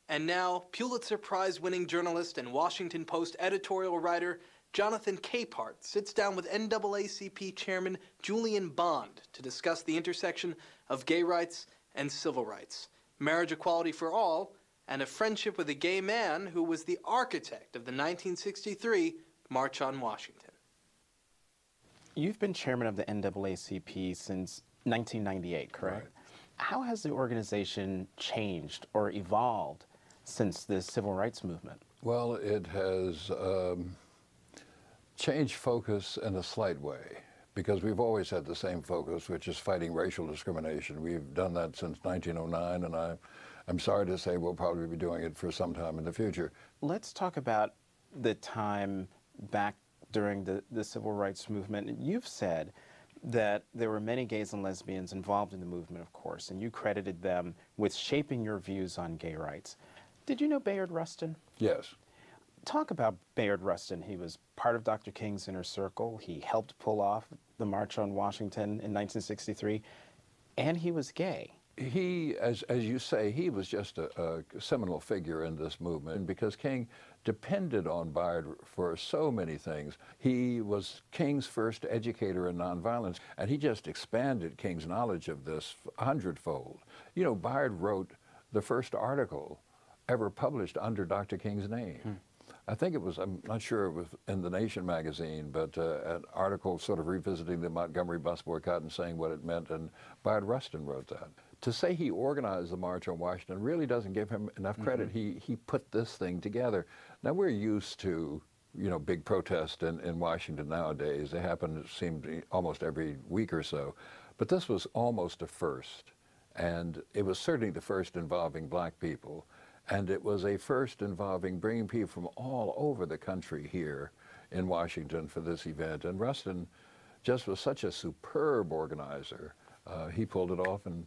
And now, Pulitzer Prize-winning journalist and Washington Post editorial writer Jonathan Capehart sits down with NAACP Chairman Julian Bond to discuss the intersection of gay rights and civil rights, marriage equality for all, and a friendship with a gay man who was the architect of the 1963 March on Washington. You've been chairman of the NAACP since 1998, correct? Right. How has the organization changed or evolved since the civil rights movement? Well, it has changed focus in a slight way, because we've always had the same focus, which is fighting racial discrimination. We've done that since 1909, and I'm sorry to say we'll probably be doing it for some time in the future. Let's talk about the time back during the civil rights movement. You've said that there were many gays and lesbians involved in the movement, of course, and you credited them with shaping your views on gay rights. Did you know Bayard Rustin? Yes. Talk about Bayard Rustin. He was part of Dr. King's inner circle. He helped pull off the March on Washington in 1963, and he was gay. He, as you say, he was just a seminal figure in this movement because King depended on Bayard for so many things. He was King's first educator in nonviolence, and he just expanded King's knowledge of this 100-fold. You know, Bayard wrote the first article ever published under Dr. King's name. I think it was, I'm not sure it was in the Nation magazine, but an article sort of revisiting the Montgomery bus boycott and saying what it meant, and Bayard Rustin wrote that. To say he organized the March on Washington really doesn't give him enough credit. He put this thing together. Now, we're used to, you know, big protests in Washington nowadays. They happen, it seems, almost every week or so. But this was almost a first, and it was certainly the first involving black people. And it was a first involving bringing people from all over the country here in Washington for this event. And Rustin just was such a superb organizer. He pulled it off and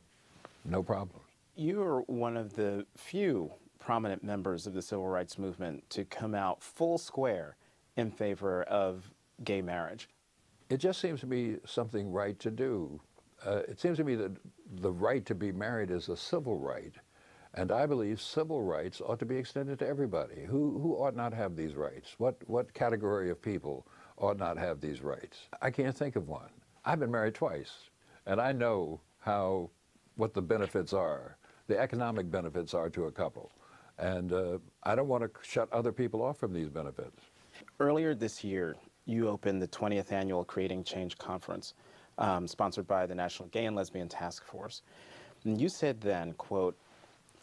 no problem. You are one of the few prominent members of the civil rights movement to come out full square in favor of gay marriage. It just seems to be something right to do. It seems to me that the right to be married is a civil right. And I believe civil rights ought to be extended to everybody. Who ought not have these rights? What category of people ought not have these rights? I can't think of one. I've been married twice, and I know what the benefits are, the economic benefits are to a couple. And I don't want to shut other people off from these benefits. Earlier this year, you opened the 20th Annual Creating Change Conference, sponsored by the National Gay and Lesbian Task Force. And you said then, quote,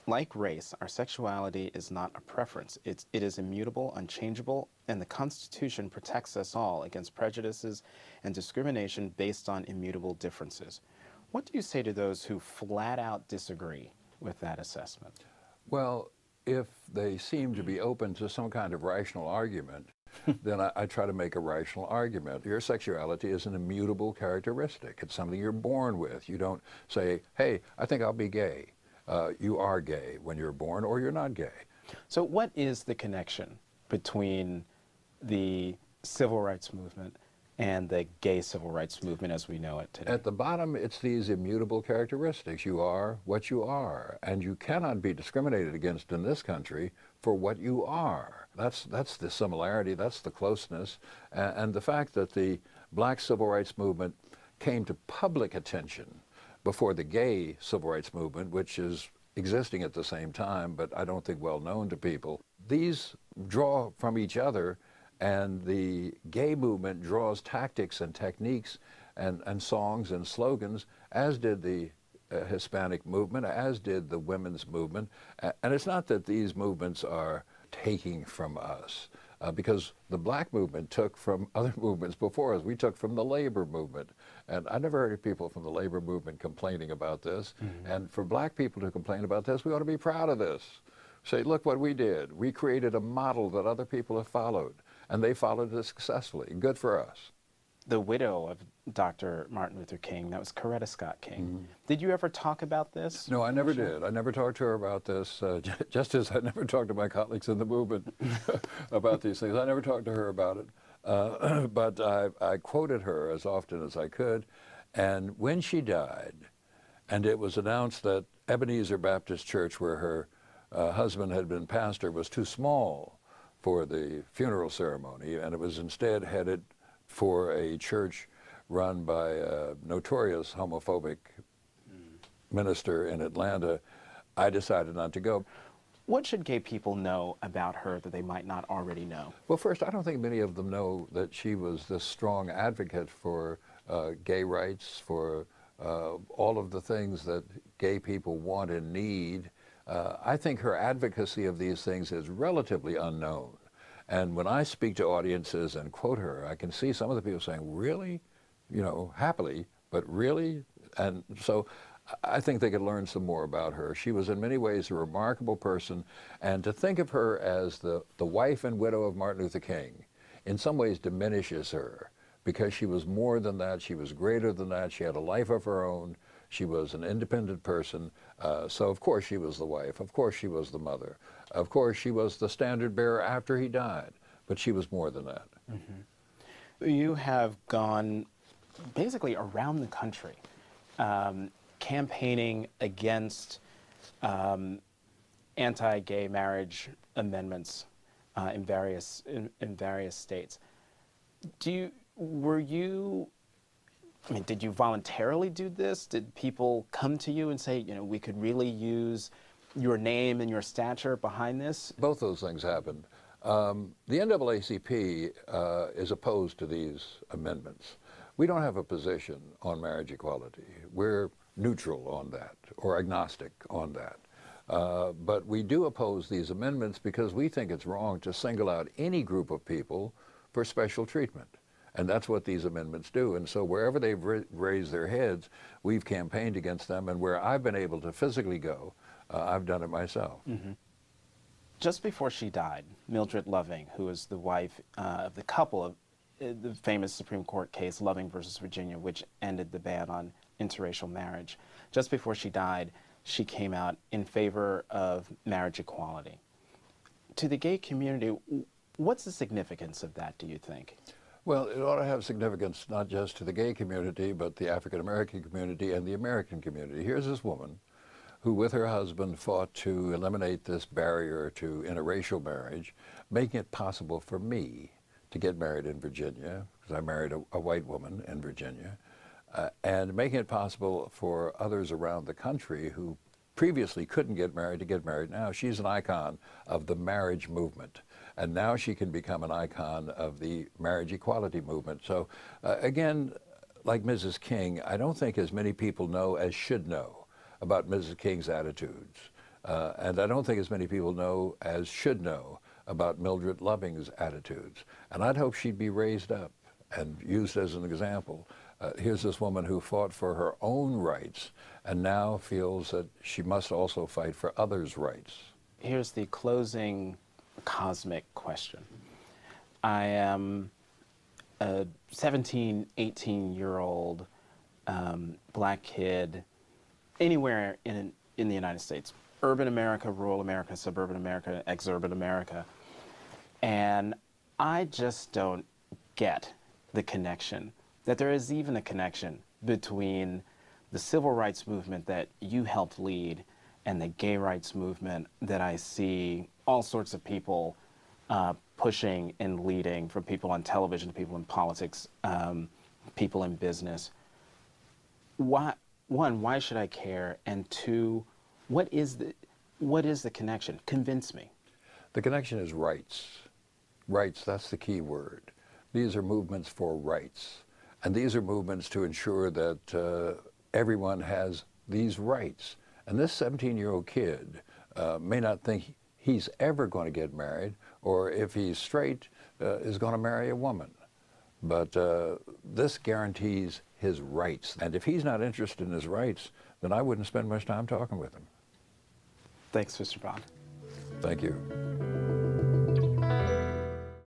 "Like race, our sexuality is not a preference. It is immutable, unchangeable, and the Constitution protects us all against prejudices and discrimination based on immutable differences." What do you say to those who flat out disagree with that assessment? Well, if they seem to be open to some kind of rational argument, then I try to make a rational argument. Your sexuality is an immutable characteristic. It's something you're born with. You don't say, hey, I think I'll be gay. You are gay when you're born, or you're not gay. So what is the connection between the civil rights movement and the gay civil rights movement as we know it today? At the bottom, it's these immutable characteristics. You are what you are, and you cannot be discriminated against in this country for what you are. That's the similarity, that's the closeness, and the fact that the black civil rights movement came to public attention before the gay civil rights movement, which is existing at the same time, but I don't think well known to people. These draw from each other, and the gay movement draws tactics and techniques and songs and slogans, as did the Hispanic movement, as did the women's movement. And it's not that these movements are taking from us, because the black movement took from other movements before us. We took from the labor movement. And I never heard of people from the labor movement complaining about this. And for black people to complain about this, we ought to be proud of this. Say, look what we did. We created a model that other people have followed, and they followed it successfully. Good for us. The widow of Dr. Martin Luther King, that was Coretta Scott King. Did you ever talk about this? No, I never did. I never talked to her about this, just as I never talked to my colleagues in the movement about these things. I never talked to her about it. But I quoted her as often as I could. And when she died, and it was announced that Ebenezer Baptist Church, where her husband had been pastor was too small for the funeral ceremony, and it was instead headed for a church run by a notorious homophobic minister in Atlanta. I decided not to go. What should gay people know about her that they might not already know? Well, first, I don't think many of them know that she was this strong advocate for gay rights, for all of the things that gay people want and need. I think her advocacy of these things is relatively unknown. And when I speak to audiences and quote her, I can see some of the people saying, really? You know, happily, but really? And so I think they could learn some more about her. She was in many ways a remarkable person, and to think of her as the wife and widow of Martin Luther King in some ways diminishes her, because she was more than that. She was greater than that. She had a life of her own. She was an independent person. So of course she was the wife. Of course she was the mother. Of course she was the standard bearer after he died. But she was more than that. Mm-hmm. You have gone basically around the country campaigning against anti-gay marriage amendments in various states. Did you voluntarily do this? Did people come to you and say, you know, we could really use your name and your stature behind this? Both those things happened. The NAACP is opposed to these amendments. We don't have a position on marriage equality. We're neutral on that, or agnostic on that. But we do oppose these amendments because we think it's wrong to single out any group of people for special treatment. And that's what these amendments do. And so wherever they've raised their heads, we've campaigned against them. And where I've been able to physically go, I've done it myself. Mm-hmm. Just before she died, Mildred Loving, who was the wife of the couple of the famous Supreme Court case, Loving versus Virginia, which ended the ban on interracial marriage, just before she died, she came out in favor of marriage equality. To the gay community, what's the significance of that, do you think? Well, it ought to have significance not just to the gay community, but the African-American community and the American community. Here's this woman who, with her husband, fought to eliminate this barrier to interracial marriage, making it possible for me to get married in Virginia, because I married a white woman in Virginia, and making it possible for others around the country who previously couldn't get married to get married now. She's an icon of the marriage movement. And now she can become an icon of the marriage equality movement. So again, like Mrs. King, I don't think as many people know as should know about Mrs. King's attitudes. And I don't think as many people know as should know about Mildred Loving's attitudes. And I'd hope she'd be raised up and used as an example. Here's this woman who fought for her own rights and now feels that she must also fight for others' rights. Here's the closing cosmic question. I am a 17, 18-year-old black kid anywhere in the United States, urban America, rural America, suburban America, exurban America, and I just don't get the connection, that there is even a connection between the civil rights movement that you helped lead and the gay rights movement that I see all sorts of people pushing and leading, from people on television to people in politics, people in business. One, why should I care? And two, what is the connection? Convince me. The connection is rights. Rights, that's the key word. These are movements for rights. And these are movements to ensure that everyone has these rights. And this 17-year-old kid may not think he's ever going to get married, or if he's straight, is going to marry a woman. But this guarantees his rights. And if he's not interested in his rights, then I wouldn't spend much time talking with him. Thanks, Mr. Bond. Thank you.